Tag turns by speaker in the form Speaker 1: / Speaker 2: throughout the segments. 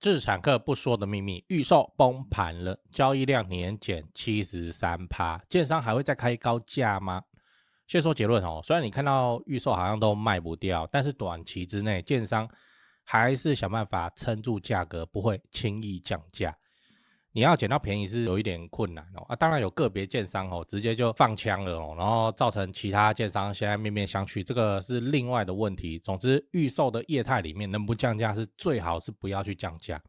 Speaker 1: 資產課不說的秘密，預售崩盤了，交易量年減 73%， 建商還會再開高價嗎？先說結論哦，雖然你看到預售好像都賣不掉，但是短期之內建商還是想辦法撐住價格，不會輕易降價。你要撿到便宜是有一點困難哦。當然有個別建商哦，直接就放槍了哦，然後造成其他建商現在面面相覷，這個是另外的問題。總之，預售的業態裡面能不降價是最好是不要去降價。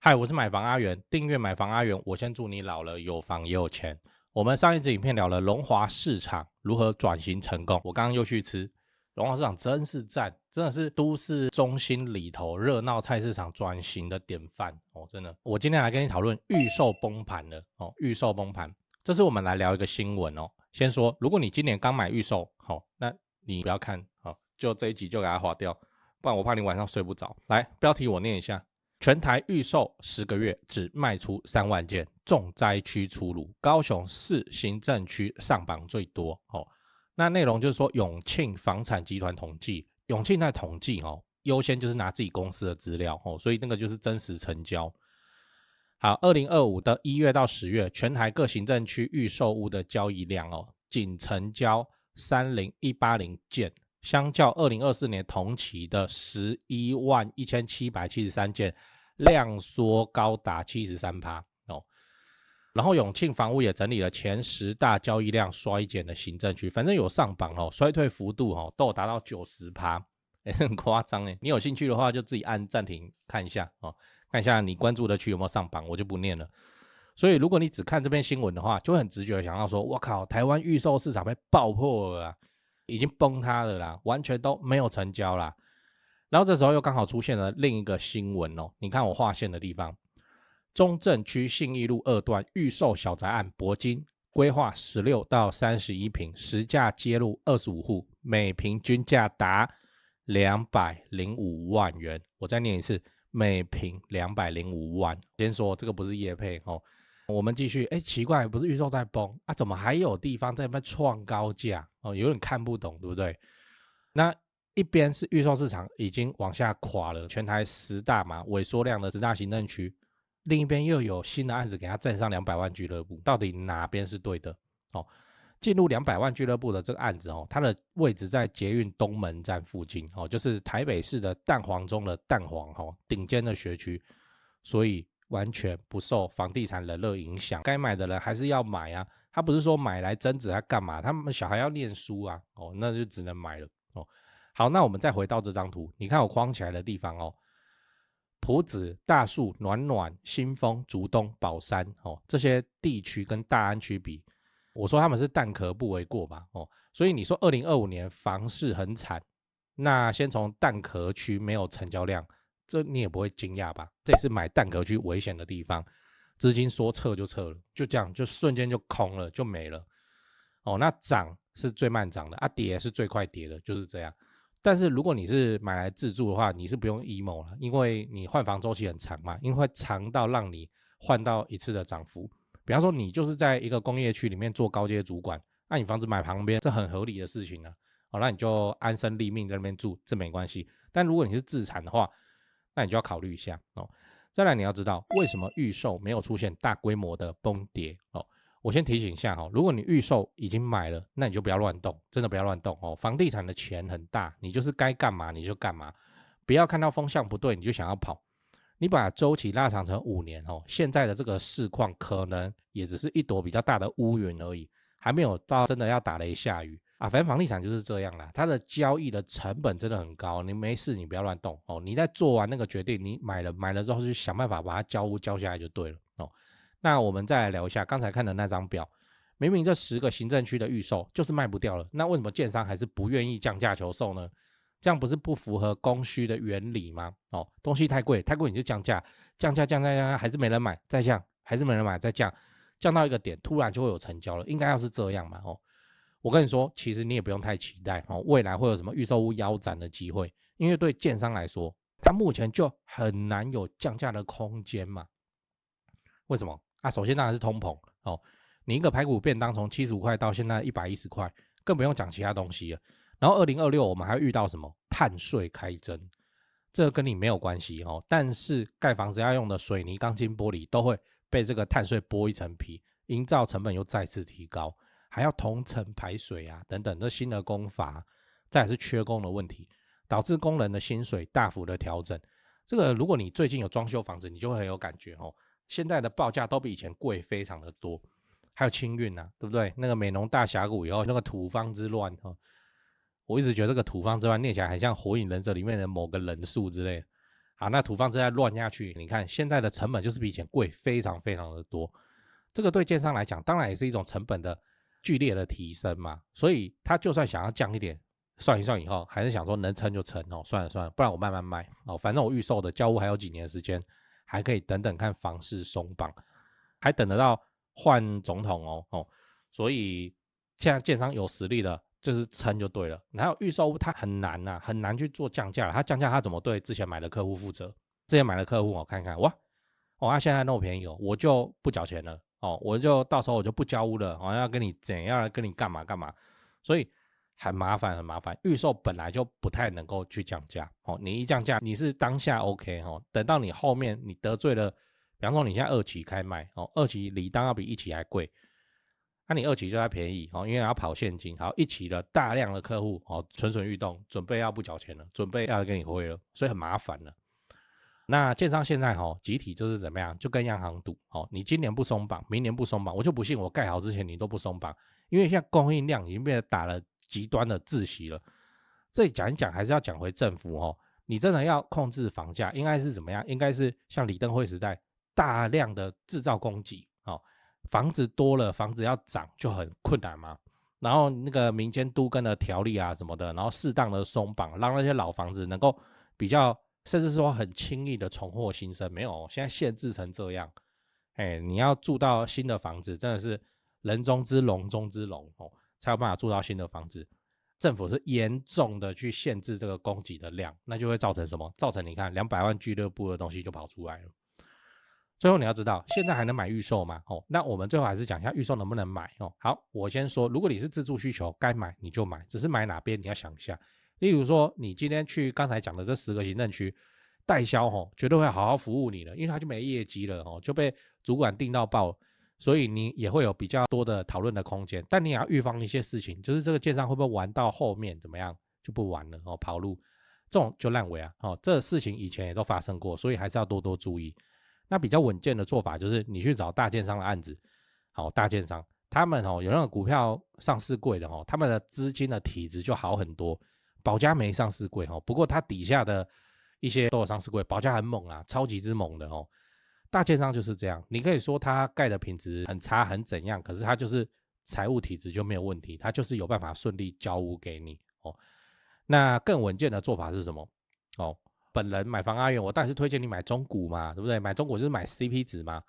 Speaker 1: 嗨，我是買房阿元，訂閱買房阿元，我先祝你老了有房也有錢。我們上一支影片聊了龍華市場如何轉型成功，我剛剛又去吃。龍華市場真是讚，真的是都市中心裡頭熱鬧菜市場轉型的典範哦，真的。我今天來跟你討論預售崩盤了哦，預售崩盤，這是我們來聊一個新聞哦。先說，如果你今年剛買預售，好，那你不要看，好，就這一集就給它劃掉，不然我怕你晚上睡不着。來，標題我念一下：全台預售10個月只賣出3萬件，重災區出爐，高雄市行政區上榜最多哦。那內容就是說，永慶房產集團統計，永慶在統計哦，優先就是拿自己公司的資料哦，所以那個就是真實成交。好，2025的1月到10月，全台各行政區預售屋的交易量哦，僅成交30180件，相較2024年同期的111773件，量縮高達73%哦。然後永慶房屋也整理了前10大交易量衰減的行政區，反正有上榜哦，衰退幅度哦都有達到90%，很誇張哎。你有興趣的話，就自己按暫停看一下哦，看一下你關注的區有沒有上榜，我就不念了。所以如果你只看這篇新聞的話，就會很直覺的想到說，我靠，台灣預售市場被爆破了啦，已經崩塌了啦，完全都沒有成交啦。然後這時候又剛好出現了另一個新聞哦，你看我劃線的地方。中正區信義路2段預售小宅案鉑金規劃16到31坪，實價揭露25戶，每坪均價達205萬元。我再念一次，每坪205萬。先說這個不是業配哦。我們繼續，奇怪，不是預售在崩啊？怎麼還有地方在那邊創高價哦？有點看不懂，對不對？那一邊是預售市場已經往下垮了，全台10大嘛，萎縮量的10大行政區。另一邊又有新的案子給他站上200萬俱樂部，到底哪邊是對的？哦，進入200萬俱樂部的這個案子哦，它的位置在捷運東門站附近哦，就是台北市的蛋黃中的蛋黃哦，頂尖的學區，所以完全不受房地產冷熱影響，該買的人還是要買啊。他不是說買來增值還幹嘛？他們小孩要念書啊，哦，那就只能買了哦。好，那我們再回到這張圖，你看我框起來的地方哦。埔子、大樹、暖暖、新豐、竹東、寶山哦，這些地區跟大安區比，我說他們是蛋殼不為過吧哦，所以你說2025年房市很慘，那先從蛋殼區沒有成交量，這你也不會驚訝吧？這也是買蛋殼區危險的地方，資金說撤就撤了，就這樣就瞬間就空了就沒了哦。那漲是最慢漲的啊，跌是最快跌的，就是這樣。但是如果你是買來自住的話，你是不用 emo 了，因為你換房週期很長嘛，因為會長到讓你換到一次的漲幅。比方說你就是在一個工業區裡面做高階主管，那你房子買旁邊，這很合理的事情啊。好，那你就安身立命在那邊住，這沒關係。但如果你是自產的話，那你就要考慮一下哦。再來你要知道為什麼預售沒有出現大規模的崩跌哦。我先提醒一下哈，如果你預售已經買了，那你就不要亂動，真的不要亂動哦。房地產的錢很大，你就是該幹嘛你就幹嘛，不要看到風向不對你就想要跑。你把週期拉長成5年哦，現在的這個市況可能也只是一朵比較大的烏雲而已，還沒有到真的要打雷下雨啊。反正房地產就是這樣啦，它的交易的成本真的很高，你沒事你不要亂動哦。你在做完那個決定，你買了之後就想辦法把它交屋交下來就對了哦。那我們再來聊一下剛才看的那張表，明明這10個行政區的預售就是賣不掉了，那為什麼建商還是不願意降價求售呢？這樣不是不符合供需的原理嗎？哦，東西太貴你就降價，降價還是沒人買，再降還是沒人買，再降，降到一個點突然就會有成交了，應該要是這樣嘛哦。我跟你說，其實你也不用太期待哦，未來會有什麼預售屋腰斬的機會，因為對建商來說，它目前就很難有降價的空間嘛。為什麼？首先當然是通膨哦，你一個排骨便當從75塊到現在110塊，更不用講其他東西了。然後2026我們還會遇到什麼？碳稅開徵，這個跟你沒有關係哦。但是蓋房子要用的水泥、鋼筋、玻璃都會被這個碳稅剝一層皮，營造成本又再次提高，還要同層排水啊等等，這新的工法，再來是缺工的問題，導致工人的薪水大幅的調整。這個如果你最近有裝修房子，你就會很有感覺哦。現在的報價都比以前貴非常的多，還有清運啊，對不對？那個美濃大峽谷以後那個土方之亂哦，我一直覺得這個土方之亂念起來很像火影忍者裡面的某個忍術之類的。好，那土方之亂亂下去，你看現在的成本就是比以前貴非常非常的多。這個對建商來講，當然也是一種成本的劇烈的提升嘛。所以他就算想要降一點，算一算以後，還是想說能撐就撐哦，算了算了，不然我慢慢賣哦，反正我預售的交屋還有幾年的時間，還可以等等看房市鬆綁，還等得到換總統哦。所以現在建商有實力的，就是撐就對了。還有預售屋它很難啊，很難去做降價，它降價它怎麼對之前買的客戶負責？之前買的客戶我看看哇，他現在那麼便宜哦，我就不繳錢了哦，我就到時候我就不交屋了，要跟你怎樣，跟你幹嘛幹嘛，所以很麻煩很麻煩。預售本來就不太能夠去降價哦，你一降價你是當下 OK 哦，等到你後面你得罪了，比方说你現在二期開賣哦，二期理當要比一期還貴。那你二期就在便宜哦，因為要跑現金。好，一期的大量的客戶哦，蠢蠢欲動，準備要不繳錢了，準備要跟你揮了，所以很麻煩了。那建商現在集體就是怎麼樣，就跟央行賭哦，你今年不鬆綁，明年不鬆綁，我就不信我蓋好之前你都不鬆綁，因為現在供應量已經被打了極端的窒息了。這裡講一講，還是要講回政府哦，你真的要控制房價，應該是怎麼樣？應該是像李登輝時代，大量的制造供給哦。房子多了，房子要漲就很困難嘛。然後那個民間都更的條例啊什麼的，然後適當的鬆綁，讓那些老房子能夠比較，甚至說很輕易的重獲新生。沒有，現在限制成這樣，你要住到新的房子，真的是人中之龍中之龍哦，才有辦法住到新的房子。政府是嚴重的去限制這個供給的量，那就會造成什麼？造成你看200萬俱樂部的東西就跑出來了。最後你要知道，現在還能買預售嗎？那我們最後還是講一下預售能不能買哦。好，我先說，如果你是自住需求，該買你就買，只是買哪邊你要想一下。例如說，你今天去剛才講的這10個行政區代銷絕對會好好服務你的，因為他就沒業績了就被主管盯到爆，所以你也會有比較多的討論的空間。但你也要預防一些事情，就是這個建商會不會玩到後面怎麼樣就不玩了跑路，這種就爛尾啊這個事情以前也都發生過，所以還是要多多注意。那比較穩健的做法就是你去找大建商的案子，大建商他們有那個股票上市櫃的他們的資金的體質就好很多。寶佳沒上市櫃不過它底下的一些都有上市櫃，寶佳很猛啊，超級之猛的大建商就是這樣，你可以說它蓋的品質很差很怎樣，可是它就是財務體質就沒有問題，它就是有辦法順利交屋給你那更穩健的做法是什麼本人買房阿元，我當然是推薦你買中古嘛，對不對？買中古就是買 CP 值嘛。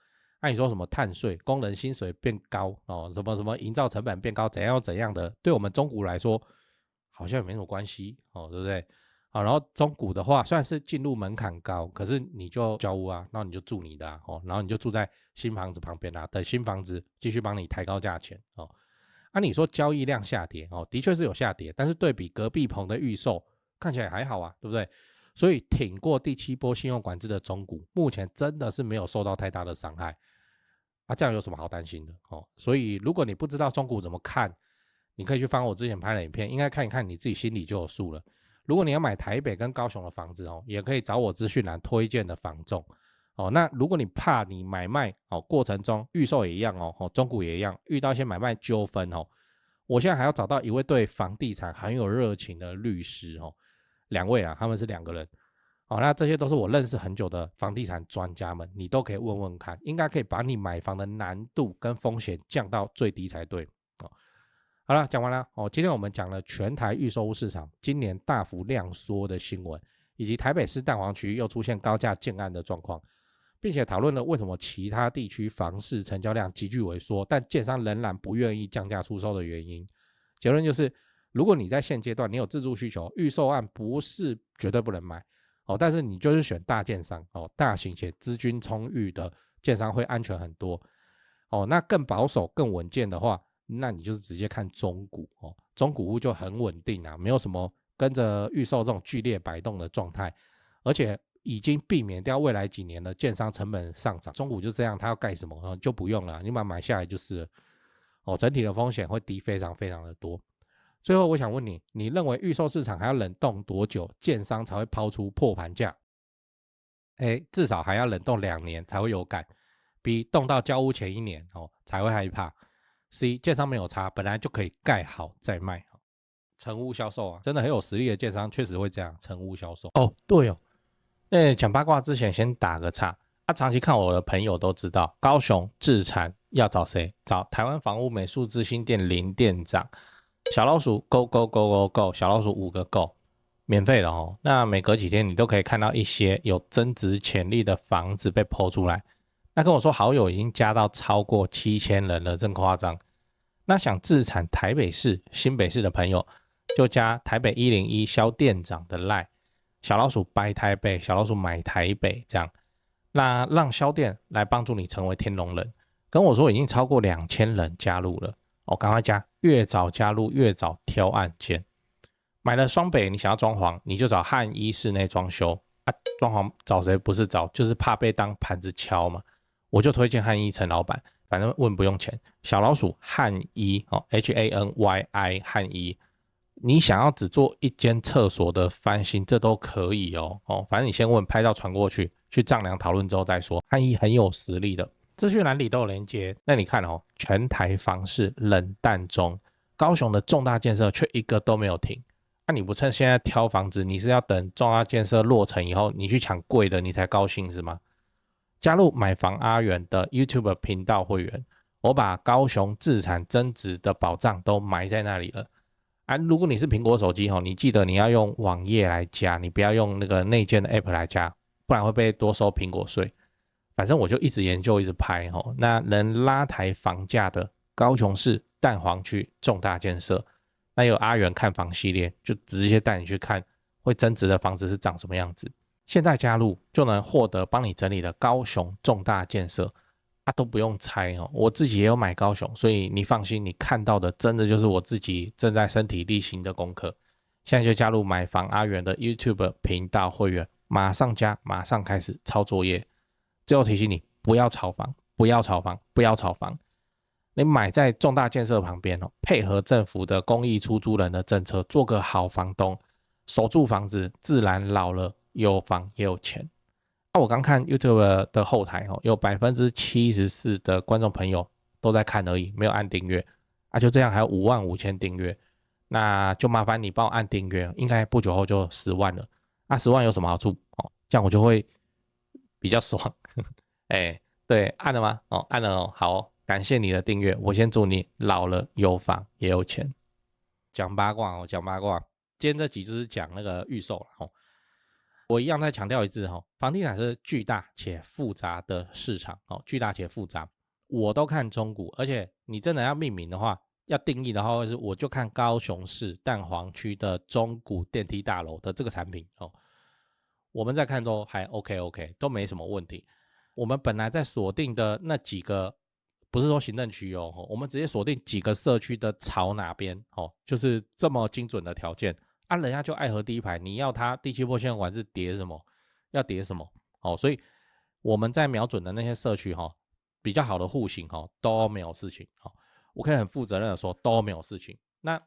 Speaker 1: 你說什麼碳稅、工人薪水變高什麼營造成本變高，怎樣怎樣的，對我們中古來說好像也沒什麼關係對不對？然後中古的話，雖然是進入門檻高，可是你就交屋啊，然後你就住你的然後你就住在新房子旁邊等新房子繼續幫你抬高價錢你說交易量下跌的確是有下跌，但是對比隔壁棚的預售看起來還好啊，對不對？所以挺過第7波信用管制的中古，目前真的是沒有受到太大的傷害這樣有什麼好擔心的所以如果你不知道中古怎麼看，你可以去翻我之前拍的影片，應該看一看你自己心裡就有數了。如果你要買台北跟高雄的房子也可以找我資訊欄推薦的房仲那如果你怕你買賣過程中預售也一樣中古也一樣遇到一些買賣糾紛我現在還要找到一位對房地產很有熱情的律師2位他們是2個人那這些都是我認識很久的房地產專家們，你都可以問問看，應該可以把你買房的難度跟風險降到最低才對好了，講完了今天我們講了全台預售屋市場今年大幅量縮的新聞，以及台北市蛋黃區又出現高價建案的狀況，並且討論了為什麼其他地區房市成交量急劇萎縮，但建商仍然不願意降價出售的原因。結論就是，如果你在現階段你有自住需求，預售案不是絕對不能買但是你就是選大建商大型且資金充裕的建商會安全很多那更保守更穩健的話，那你就是直接看中古中古屋就很穩定啊，沒有什麼跟着預售這種劇烈擺動的狀態而且已經避免掉未來幾年的建商成本上漲。中古就這樣，他要蓋什麼就不用了，你把它買下來就是了。整體的風險會低非常非常的多。最後我想問你，你認為預售市場還要冷凍多久，建商才會拋出破盤價？至少還要冷凍2年才會有感，比凍到交屋前1年才會害怕。C， 建商沒有差，本來就可以蓋好再賣。成屋銷售啊，真的很有實力的建商確實會這樣成屋銷售。對哦，講八卦之前先打個岔。長期看我的朋友都知道，高雄置產要找誰？找台灣房屋美術之星店林店長。小老鼠 go go go go go， 小老鼠5個 go， 免費的哦。那每隔幾天你都可以看到一些有增值潛力的房子被 po 出來。那跟我說好友已經加到超過7000人了，真誇張。那想置產台北市、新北市的朋友，就加台北101蕭店長的 LINE， 小老鼠 buy 台北，小老鼠買台北這樣。那讓蕭店來幫助你成為天龍人。跟我說已經超過2000人加入了，趕快加，越早加入越早挑案件。買了雙北，你想要裝潢，你就找漢一室內裝修啊。裝潢找誰？不是找，就是怕被當盤子敲嘛。我就推薦漢一陳老闆，反正問不用錢。小老鼠漢一HANYI 漢一，你想要只做一間廁所的翻新，這都可以哦。反正你先問，拍照傳過去。去丈量討論之後再說，漢一很有實力的，資訊欄裡都有連結。那你看全台房市冷淡中，高雄的重大建設卻一個都沒有停。那你不趁現在挑房子，你是要等重大建設落成以後，你去搶貴的，你才高興是嗎？加入買房阿元的 YouTube 頻道會員，我把高雄置產增值的寶藏都埋在那裡了。如果你是蘋果手機你記得你要用網頁來加，你不要用那個內建的 App 來加。不然會被多收蘋果稅。反正我就一直研究一直拍那能拉抬房價的高雄市蛋黃區重大建設，那有阿元看房系列，就直接帶你去看會增值的房子是長什麼樣子。現在加入就能獲得幫你整理的高雄重大建設都不用猜我自己也有買高雄，所以你放心，你看到的真的就是我自己正在身體力行的功課。現在就加入買房阿元的 YouTube 頻道會員。馬上加，馬上開始抄作業。最後提醒你，不要炒房，不要炒房，不要炒房。你買在重大建設旁邊配合政府的公益出租人的政策，做個好房東，守住房子，自然老了有房也有錢。我剛看 YouTube 的後台有74%的觀眾朋友都在看而已，沒有按訂閱。就這樣還有55000訂閱，那就麻煩你幫我按訂閱，應該不久後就10萬了。10萬有什麼好處？這樣我就會比較爽。對，按了嗎？按了哦。好，感謝你的訂閱。我先祝你老了有房也有錢。講八卦講八卦。今天這集就是講那個預售了。我一樣再強調一次房地產是巨大且複雜的市場。巨大且複雜，我都看中古，而且你真的要命名的話，要定義的話，我就看高雄市蛋黃區的中古電梯大樓的這個產品我們在看都還 OK， 都沒什麼問題。我們本來在鎖定的那幾個，不是說行政區我們直接鎖定幾個社區的朝哪邊就是這麼精準的條件人家就愛河第一排，你要它第7波限管是疊什麼，要疊什麼所以我們在瞄準的那些社區比較好的戶型都沒有事情我可以很負責任的說都沒有事情。那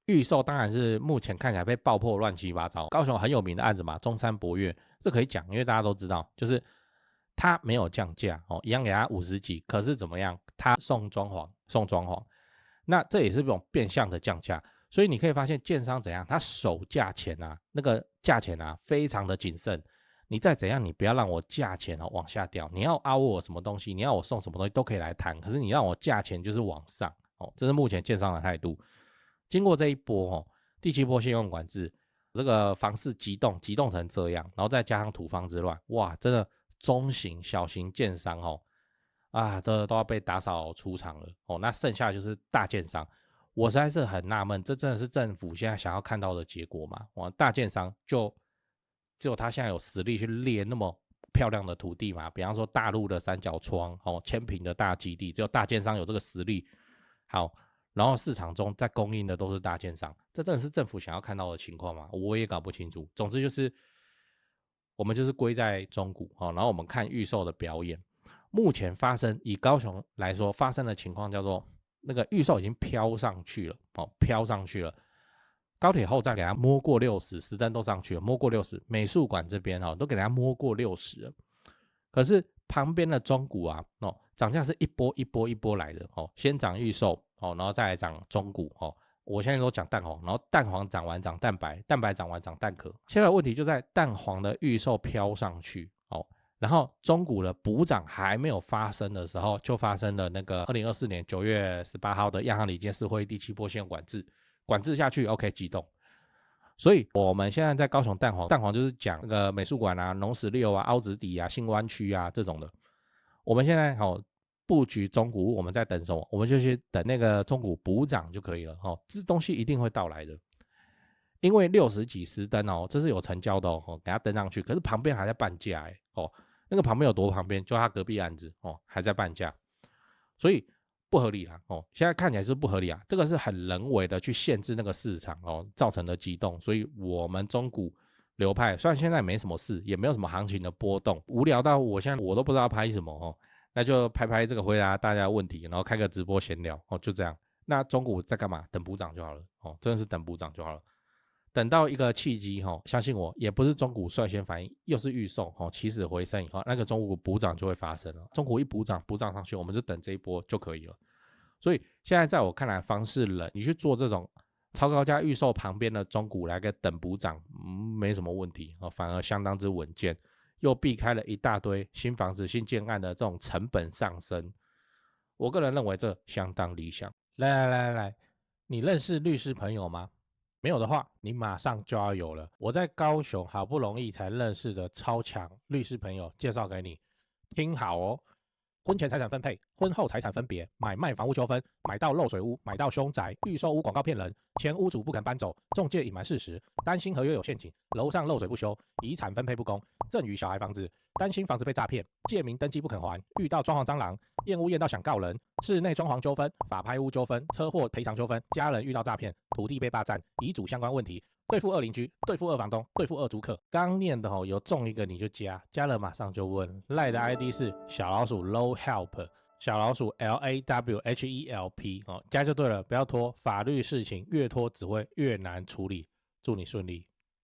Speaker 1: 預售當然是目前看起來被爆破亂七八糟。高雄很有名的案子嘛，中山博悅，這可以講，因為大家都知道，就是他沒有降價一樣給他50幾，可是怎麼樣，他送裝潢，那這也是一種變相的降價。所以你可以發現建商怎樣，他守價錢那個價錢非常的謹慎。你再怎樣，你不要讓我價錢往下掉。你要凹我什麼東西，你要我送什麼東西都可以來談，可是你讓我價錢就是往上這是目前建商的態度。經過這一波第7波限用管制，這個房市急動成這樣，然後再加上土方之亂，哇，真的中型小型建商這都要被打掃出場了那剩下就是大建商。我實在是很納悶，這真的是政府現在想要看到的結果嗎？大建商就只有他現在有實力去列那麼漂亮的土地嘛？比方說大陸的三角窗1000坪的大基地，只有大建商有這個實力。好。然後市場中在供應的都是大建商，這真的是政府想要看到的情況嗎？我也搞不清楚。總之就是我們就是歸在中古，然後我們看預售的表演。目前以高雄來說發生的情況叫做，那個預售已經飄上去了，飄上去了。高鐵後站給它摸過60，實燈都上去了，摸過60。美術館這邊都給它摸過60了。可是旁邊的中古啊，漲價是一波一波一波來的，先漲預售，然後再來漲中古，我現在都講蛋黃，然後蛋黃漲完漲蛋白，蛋白漲完漲蛋殼。現在的問題就在蛋黃的預售飄上去，然後中古的補漲還沒有發生的時候，就發生了那個2024年9月18號的央行理監事會第7波信用管制下去 ，OK 啟動。所以我們現在在高雄蛋黃就是講那個美術館啊、農16啊、凹子底啊、新灣區啊這種的。我們現在布局中古屋，我們在等什麼？我們就去等那個中古補漲就可以了。這東西一定會到來的，因為60幾實燈這是有成交的給它登上去，可是旁邊還在半價那個旁邊有多旁邊？就他隔壁案子還在半價，所以不合理啦現在看起來是不合理啊，這個是很人為的去限制那個市場造成的激動，所以我們中古流派雖然現在沒什麼事，也沒有什麼行情的波動，無聊到我現在我都不知道拍什麼那就拍這個回答大家的問題，然後開個直播閒聊就這樣。那中古在幹嘛？等補漲就好了真的是等補漲就好了。等到一個契機相信我，也不是中古率先反應，又是預售起死回生以後，那個中古補漲就會發生了。中古一補漲上去，我們就等這一波就可以了。所以現在在我看来，房市冷，你去做這種超高價預售旁邊的中古來個等補漲，沒什麼問題反而相當之穩健，又避開了一大堆新房子新建案的這種成本上升。我個人認為這相當理想。來，你認識律師朋友嗎？沒有的話，你馬上就要有了。我在高雄好不容易才認識的超強律師朋友介紹給你，聽好哦。婚前財產分配、婚後財產分別、買賣房屋糾紛、買到漏水屋、買到凶宅、預售屋廣告騙人、前屋主不肯搬走、仲介隱瞞事實、擔心合約有陷阱、樓上漏水不修、遺產分配不公、贈與小孩房子、擔心房子被詐騙、借名登記不肯還、遇到裝潢蟑螂、驗屋驗到想告人、室內裝潢糾紛、法拍屋糾紛、車禍賠償糾紛、家人遇到詐騙、土地被霸佔、遺囑相關問題、對付2鄰居、對付2房東、對付2租客。剛念的有中一個你就加了馬上就問。賴的 ID 是小老鼠 low help， 小老鼠 LAWHELP 加就對了，不要拖，法律事情越拖只會越難處理。祝你順利。